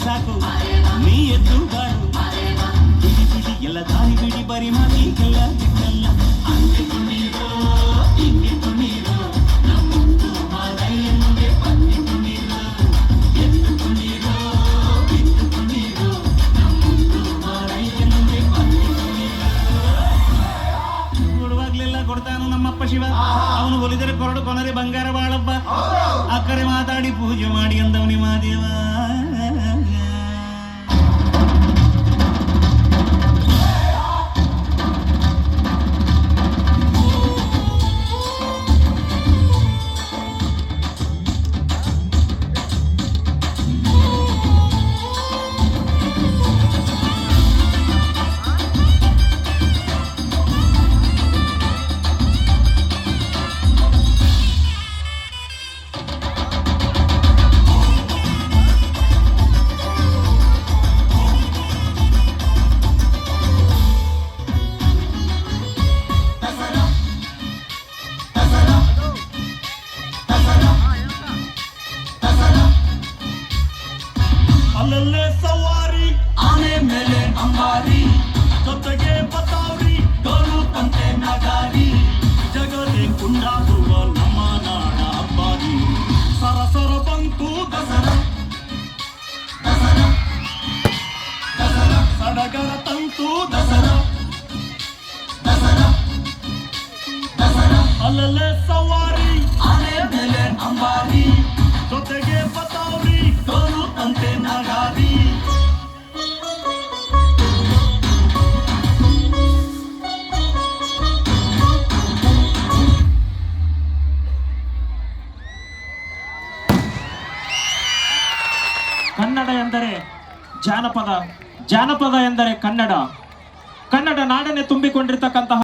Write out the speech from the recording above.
ಸಾಕು ನೀ ಎದ್ದು ಬಾಳು ಬಿಡಿ ಬಿಡಿ ಎಲ್ಲ ದಾರಿ ಬಿಡಿ ಬರಿ ಮಾತಿಗೆಲ್ಲ ಬಿಟ್ಟಲ್ಲ ಹಂಗೆ ಕುಣಿರೋ ಹಿಂಗೆ ಕುಣಿರೋ ನಮ್ಮೊಂದು ಮಾದಯ್ಯ ಮುಂದೆ ಬಂದು ಕುಣಿರೋ ಎದ್ದು ಕುಣಿರೋ ಬಿದ್ದು ಕುಣಿರೋ ನಮ್ಮೊಂದು ಮಾದಯ್ಯ ಮುಂದೆ ಬಂದು ಕುಣಿರೋ ಕೊಡುವಾಗ್ಲೆಲ್ಲ ಕೊಡ್ತಾನು ನಮ್ಮಪ್ಪ ಶಿವ ಅವನು ಒಲಿದರೆ ಕೊರಡು ಕೊನರೆ ಬಂಗಾರ ಬಾಳಪ್ಪ ಅಕ್ಕರೆ ಮಾತಾಡಿ ಪೂಜೆ ಮಾಡಿ ಅಂದವನಿ ಮಾದೇವ ಅಲ್ಲಲ್ಲೇ ಸವಾರಿ ಆನೆ ಮೇಲೆ ಅಂಬಾರಿ ಜೊತೆಗೆ ಬತಾವ್ರಿ ಡೋಲು ತಂತೆ ನಗಾರಿ ಜಗದೇ ಕುಂಡಾಡುವ ನಮ್ಮ ನಾಡ ಹಬ್ಬಾರಿ ಸರಸರ ಬಂತು ದಸರಾ ದಸರಾ ದಸರಾ ಸಡಗರ ತಂತು ದಸರಾ ದಸರಾ ದಸರಾ ಅಲ್ಲಲ್ಲೇ ಸವಾರಿ ಆನೆ ಮೇಲೆ ಅಂಬಾರಿ ಜೊತೆಗೆ ಬತಾವ್ರಿ ಡೋಲು ತಂತೆ ನಗಾರಿ ಕನ್ನಡ ಎಂದರೆ ಜಾನಪದ, ಜಾನಪದ ಎಂದರೆ ಕನ್ನಡ, ಕನ್ನಡ ನಾಡನೆ ತುಂಬಿಕೊಂಡಿರ್ತಕ್ಕಂತಹ